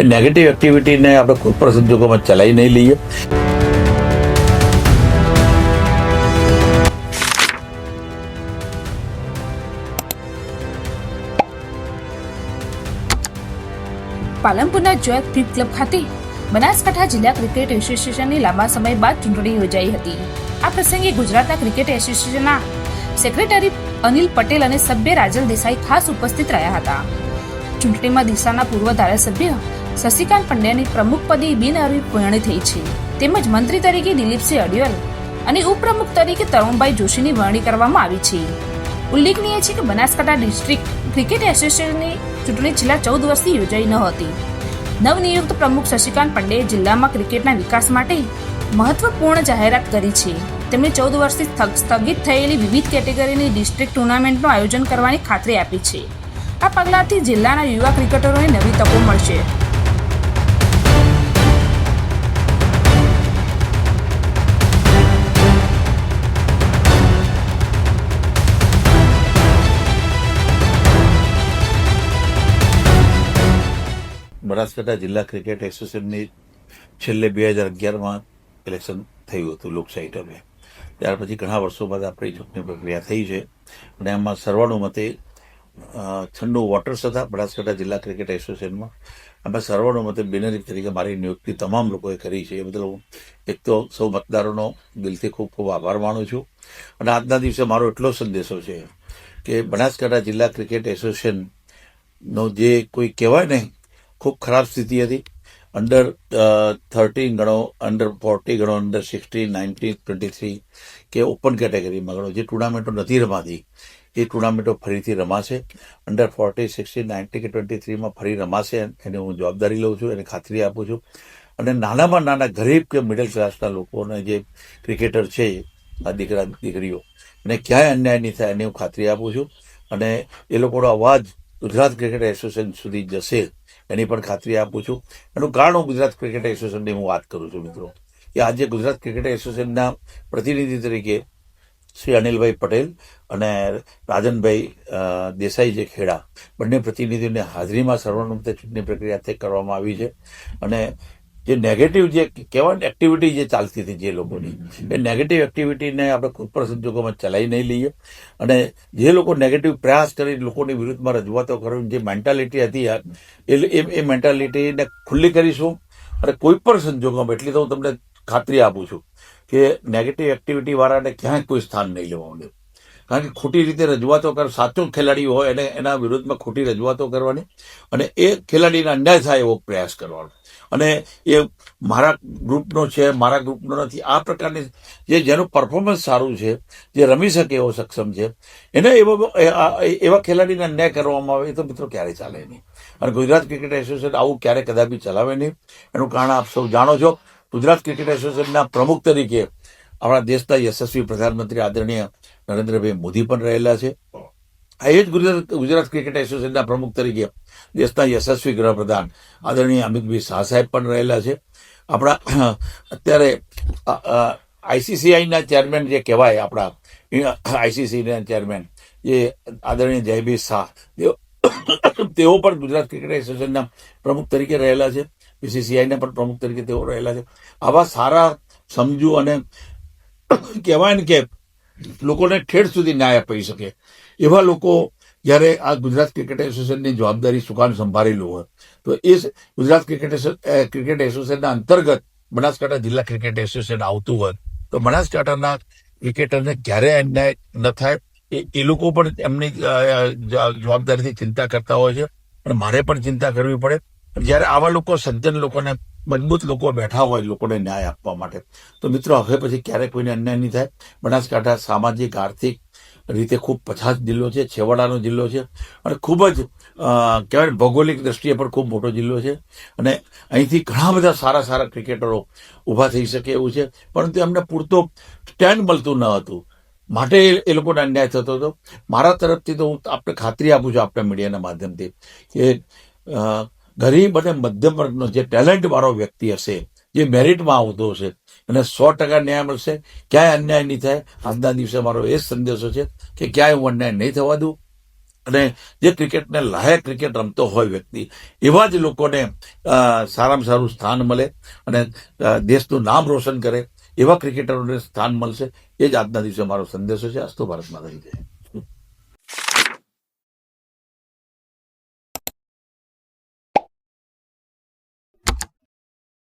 એ negative એક્ટિવિટીને આપણે કોઈ પણ સંજોગોમાં ચલાવી નહીં લઈએ. પાલનપુરના જોય ક્રિકેટ ક્લબ ખાતે બનાસકાંઠા જિલ્લા ક્રિકેટ એસોસિએશનની લાંબા સમય બાદ ચૂંટણી યોજાઈ હતી. આ પ્રસંગે ગુજરાતના ક્રિકેટ એસોસિએશનના સેક્રેટરી અનિલ પટેલ અને સભ્ય રાજલ દેસાઈ ખાસ ઉપસ્થિત રહ્યા હતા. ચૂંટણીમાં ડીસાના પૂર્વ ધારાસભ્ય શશિકાંત પંડ્યાની પ્રમુખપદે બિનહરીફ વરણી થઈ છે, તેમજ મંત્રી તરીકે દિલીપસિંહ અડિયલ અને ઉપપ્રમુખ તરીકે તરુણભાઈ જોશીની વરણી કરવામાં આવી છે. ઉલ્લેખનીય છે કે બનાસકાંઠા ડિસ્ટ્રિક્ટ ક્રિકેટ એસોસિએશનની ચૂંટણી છેલ્લા 14 વર્ષથી યોજાઈ ન હતી. નવનિયુક્ત પ્રમુખ શશિકાંત પંડ્યાએ જિલ્લામાં ક્રિકેટના વિકાસ માટે મહત્વપૂર્ણ જાહેરાત કરી છે. તેમણે 14 વર્ષથી સ્થગિત થયેલી વિવિધ કેટેગરીની ડિસ્ટ્રિક્ટ ટુર્નામેન્ટનું આયોજન કરવાની ખાતરી આપી છે. આ પગલાંથી જિલ્લાના યુવા ક્રિકેટરોને નવી તકો મળશે. બનાસકાંઠા જિલ્લા ક્રિકેટ એસોસિએશનની છેલ્લે 2011માં ઇલેક્શન થયું હતું લોકશાહી ઢબે. ત્યાર પછી ઘણા વર્ષો બાદ આપણી ચૂંટણી પ્રક્રિયા થઈ છે અને એમાં સર્વાનુમતે 96 વોટર્સ હતા બનાસકાંઠા જિલ્લા ક્રિકેટ એસોસિએશનમાં. આમાં સર્વાનુમતે બિનહરીફ તરીકે મારી નિયુક્તિ તમામ લોકોએ કરી છે. એ બદલ હું એક તો સૌ મતદારોનો દિલથી ખૂબ ખૂબ આભાર માનું છું. અને આજના દિવસે મારો એટલો સંદેશો છે કે બનાસકાંઠા જિલ્લા ક્રિકેટ એસોસિએશનનો જે કોઈ કહેવાય ને ખૂબ ખરાબ સ્થિતિ હતી. અંડર 13 ગણો, અંડર 40 ગણો, અંડર 16, 19, 23 કે ઓપન કેટેગરીમાં ગણો, જે ટુર્નામેન્ટો નથી રમાતી એ ટુર્નામેન્ટો ફરીથી રમાશે. અંડર 40, 16, 19 કે 23માં ફરી રમાશે. એને હું જવાબદારી લઉં છું, એને ખાતરી આપું છું. અને નાનામાં નાના ગરીબ કે મિડલ ક્લાસના લોકોને જે ક્રિકેટર છે, આ દીકરા દીકરીઓ, એને ક્યાંય અન્યાય નહીં થાય એની હું ખાતરી આપું છું. અને એ લોકોનો અવાજ ગુજરાત ક્રિકેટ એસોસિએશન સુધી જશે એની પણ ખાતરી આપું છું. એનું કારણ હું ગુજરાત ક્રિકેટ એસોસિએશનની હું વાત કરું છું મિત્રો, કે આજે ગુજરાત ક્રિકેટ એસોસિએશનના પ્રતિનિધિ તરીકે શ્રી અનિલભાઈ પટેલ અને રાજનભાઈ દેસાઈ જે ખેડા, બંને પ્રતિનિધિઓની હાજરીમાં સર્વાનુમતે ચૂંટણી પ્રક્રિયા તે કરવામાં આવી છે. અને જે નેગેટિવ જે કહેવાય એક્ટિવિટી જે ચાલતી હતી જે લોકોની, એ નેગેટિવ એક્ટિવિટીને આપણે કોઈ પણ સંજોગોમાં ચલાવી નહીં લઈએ. અને જે લોકો નેગેટિવ પ્રયાસ કરી લોકોની વિરુદ્ધમાં રજૂઆતો કરવાની જે મેન્ટાલિટી હતી એ મેન્ટાલિટીને ખુલ્લી કરીશું. અને કોઈ પણ સંજોગોમાં એટલી તો હું તમને ખાતરી આપું છું કે નેગેટિવ એક્ટિવિટી વાળાને ક્યાંય કોઈ સ્થાન નહીં લેવાનું દેવું. કારણ કે ખોટી રીતે રજૂઆતો કર, સાચો ખેલાડી હોય એને એના વિરુદ્ધમાં ખોટી રજૂઆતો કરવાની અને એ ખેલાડીને અન્યાય થાય એવો પ્રયાસ કરવાનો. અને એ મારા ગ્રુપનો છે, મારા ગ્રુપનો નથી, આ પ્રકારની જેનું પરફોર્મન્સ સારું છે, જે રમી શકે એવો સક્ષમ છે, એને એવા ખેલાડીને અન્યાય કરવામાં આવે એ તો મિત્રો ક્યારેય ચાલે નહીં. અને ગુજરાત ક્રિકેટ એસોસિએશન આવું ક્યારે કદાપી ચલાવે નહીં. એનું કારણ આપ સૌ જાણો છો. ગુજરાત ક્રિકેટ એસોસિએશનના પ્રમુખ તરીકે આપણા દેશના યશસ્વી પ્રધાનમંત્રી આદરણીય નરેન્દ્રભાઈ મોદી પણ રહેલા છે. એ જ ગુજરાત ક્રિકેટ એસોસિએશનના પ્રમુખ તરીકે દેશના યશસ્વી ગૃહપ્રધાન આદરણીય અમિતભાઈ શાહ સાહેબ પણ રહેલા છે. આપણા અત્યારે આઈસીસીઆઈના ચેરમેન જે કહેવાય, આપણા આઈસીસીના ચેરમેન જે આદરણીય જયભાઈ શાહ, તેઓ પણ ગુજરાત ક્રિકેટ એસોસિએશનના પ્રમુખ તરીકે રહેલા છે. બીસીસીઆઈના પણ પ્રમુખ તરીકે તેઓ રહેલા છે. આવા સારા સમજુ અને કહેવાય ને કે લોકોને ઠેઠ સુધી ન્યાય અપાઈ શકે એવા લોકો જ્યારે આ ગુજરાત ક્રિકેટ એસોસિએશનની જવાબદારી સુકાન સંભાળેલું હોય તો એ ગુજરાત ક્રિકેટ એસોસિએશનના અંતર્ગત બનાસકાંઠા જિલ્લા ક્રિકેટ એસોસિએશન આવતું હોય તો બનાસકાંઠાના ક્રિકેટરને ક્યારેય અન્યાય ન થાય એ લોકો પણ એમની જવાબદારીથી ચિંતા કરતા હોય છે. અને મારે પણ ચિંતા કરવી પડે જ્યારે આવા લોકો, સજ્જન લોકોને, મજબૂત લોકો બેઠા હોય લોકોને ન્યાય આપવા માટે. તો મિત્રો હવે પછી ક્યારેય કોઈને અન્યાય નહીં થાય. બનાસકાંઠા સામાજિક આર્થિક રીતે ખૂબ પછાત જિલ્લો છે, છેવાડાનો જિલ્લો છે અને ખૂબ જ કહેવાય ભૌગોલિક દ્રષ્ટિએ પણ ખૂબ મોટો જિલ્લો છે. અને અહીંથી ઘણા બધા સારા સારા ક્રિકેટરો ઊભા થઈ શકે એવું છે, પરંતુ એમને પૂરતો સ્ટેન્ડ મળતું ન હતું, માટે એ લોકોને અન્યાય થતો હતો. મારા તરફથી તો હું આપણે ખાતરી આપું છું આપણા મીડિયાના માધ્યમથી કે ગરીબ અને મધ્યમ વર્ગનો જે ટેલેન્ટવાળો વ્યક્તિ હશે, જે મેરિટમાં આવતો હશે, એને 100% ન્યાય મળશે. ક્યાંય અન્યાય નહીં થાય. આજના દિવસે મારો એ જ સંદેશો છે કે ક્યાંય હું અન્યાય નહીં થવા દઉં. અને જે ક્રિકેટને લાયક ક્રિકેટ રમતો હોય વ્યક્તિ, એવા જ લોકોને સારામાં સારું સ્થાન મળે અને દેશનું નામ રોશન કરે એવા ક્રિકેટરોને સ્થાન મળશે. એ જ આજના દિવસે મારો સંદેશો છે. અસ્તુ ભારત માતા કી જય.